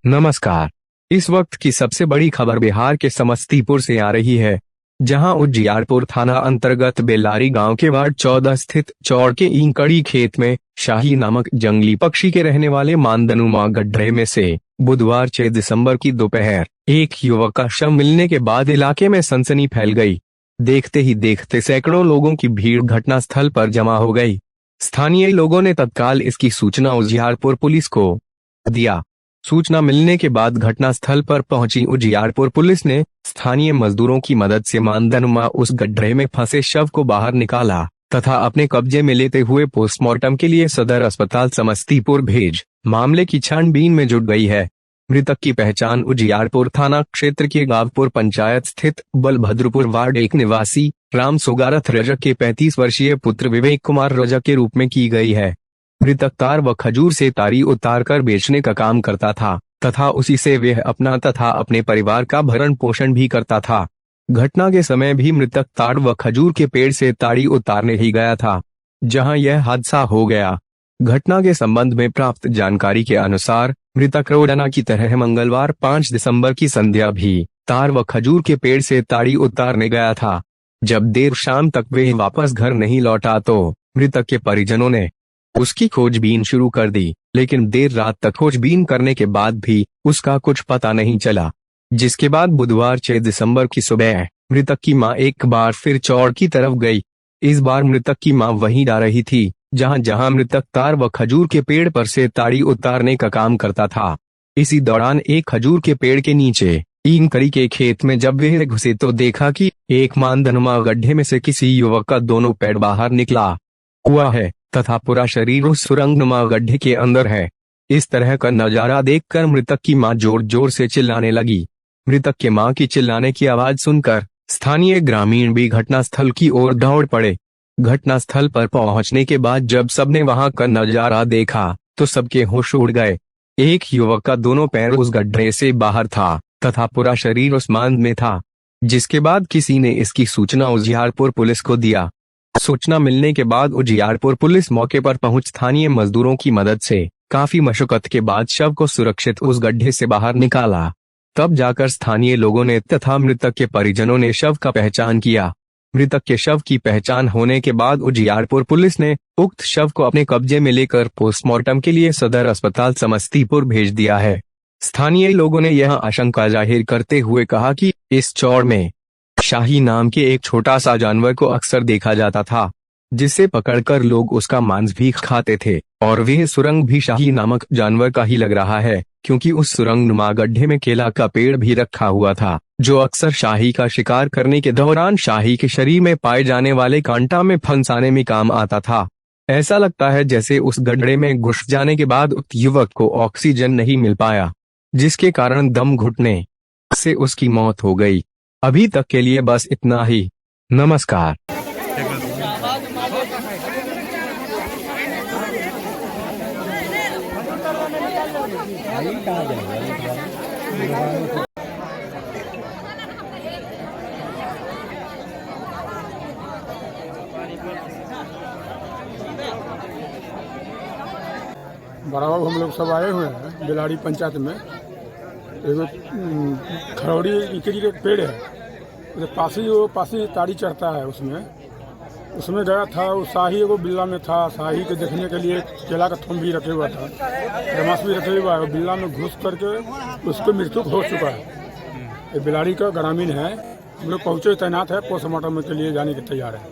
नमस्कार। इस वक्त की सबसे बड़ी खबर बिहार के समस्तीपुर से आ रही है, जहां उजियारपुर थाना अंतर्गत बेलारी गांव के वार्ड 14 स्थित चौड़ के इंकड़ी खेत में शाही नामक जंगली पक्षी के रहने वाले मानदनुमा गड्ढे में से बुधवार 6 दिसंबर की दोपहर एक युवक का शव मिलने के बाद इलाके में सनसनी फैल गई। देखते ही देखते सैकड़ों लोगों की भीड़ घटनास्थल पर जमा हो गई। स्थानीय लोगों ने तत्काल इसकी सूचना उजियारपुर पुलिस को दिया। सूचना मिलने के बाद घटनास्थल पर पहुंची उजियारपुर पुलिस ने स्थानीय मजदूरों की मदद से मानदनुमा उस गड्ढे में फंसे शव को बाहर निकाला तथा अपने कब्जे में लेते हुए पोस्टमार्टम के लिए सदर अस्पताल समस्तीपुर भेज मामले की छानबीन में जुट गई है। मृतक की पहचान उजियारपुर थाना क्षेत्र के गावपुर पंचायत स्थित बलभद्रपुर वार्ड 1 निवासी राम सुगारथ रजक के 35 वर्षीय पुत्र विवेक कुमार रजक के रूप में की गई है। मृतक तार व खजूर से तारी उतार कर बेचने का काम करता था तथा उसी से वह अपना तथा अपने परिवार का भरण पोषण भी करता था। घटना के समय भी मृतक तार व खजूर के पेड़ से ताड़ी उतारने ही गया था, जहां यह हादसा हो गया। घटना के संबंध में प्राप्त जानकारी के अनुसार मृतक रोजाना की तरह मंगलवार 5 दिसंबर की संध्या भी तार व खजूर के पेड़ से ताड़ी उतारने गया था। जब देर शाम तक वह वापस घर नहीं लौटा तो मृतक के परिजनों ने उसकी खोजबीन शुरू कर दी, लेकिन देर रात तक खोजबीन करने के बाद भी उसका कुछ पता नहीं चला। जिसके बाद बुधवार 6 दिसंबर की सुबह मृतक की मां एक बार फिर चौड़ की तरफ गई। इस बार मृतक की मां वहीं जा रही थी जहां जहां मृतक तार व खजूर के पेड़ पर से ताड़ी उतारने का काम करता था। इसी दौरान एक खजूर के पेड़ के नीचे इंकड़ी के खेत में जब वह घुसे तो देखा कि एक मानदनुमा गड्ढे में से किसी युवक का दोनों पैर बाहर निकला हुआ है तथा पूरा शरीर उस सुरंगनुमा गड्ढे के अंदर है। इस तरह का नजारा देखकर मृतक की मां जोर जोर से चिल्लाने लगी। मृतक के मां की चिल्लाने की आवाज सुनकर स्थानीय ग्रामीण भी घटनास्थल की ओर दौड़ पड़े। घटनास्थल पर पहुंचने के बाद जब सबने वहां का नजारा देखा तो सबके होश उड़ गए। एक युवक का दोनों पैर उस गड्ढे से बाहर था तथा पूरा शरीर उस मांद में था। जिसके बाद किसी ने इसकी सूचना उजियारपुर पुलिस को दिया। सूचना मिलने के बाद उजियारपुर पुलिस मौके पर पहुंच स्थानीय मजदूरों की मदद से काफी मशक्कत के बाद शव को सुरक्षित उस गड्ढे से बाहर निकाला। तब जाकर स्थानीय लोगों ने तथा मृतक के परिजनों ने शव का पहचान किया। मृतक के शव की पहचान होने के बाद उजियारपुर पुलिस ने उक्त शव को अपने कब्जे में लेकर पोस्टमार्टम के लिए सदर अस्पताल समस्तीपुर भेज दिया है। स्थानीय लोगों ने यह आशंका जाहिर करते हुए कहा कि इस चौड़ में शाही नाम के एक छोटा सा जानवर को अक्सर देखा जाता था, जिसे पकड़कर लोग उसका मांस भी खाते थे और वह सुरंग भी शाही नामक जानवर का ही लग रहा है, क्योंकि उस सुरंगनुमा गड्ढे में केला का पेड़ भी रखा हुआ था, जो अक्सर शाही का शिकार करने के दौरान शाही के शरीर में पाए जाने वाले कांटा में फंसाने में काम आता था। ऐसा लगता है जैसे उस गड्ढे में घुस जाने के बाद उक्त युवक को ऑक्सीजन नहीं मिल पाया, जिसके कारण दम घुटने से उसकी मौत हो गई। अभी तक के लिए बस इतना ही। नमस्कार। बराबर हम लोग सब आए हुए हैं बेलारी पंचायत में। एगो खरौड़ी इंकड़ी के पेड़ है, पासी ताड़ी चढ़ता है, उसमें गया था। वो शाही एगो बिल्ला में था। शाही के देखने के लिए केला का थम भी रखे हुआ था, रमास भी रखे हुआ है। बिल्ला में घुस करके उसको मृत्यु हो चुका है। ये बेलारी का ग्रामीण है। हम लोग पहुँचे, तैनात है, पोस्टमार्टम के लिए जाने के तैयार है।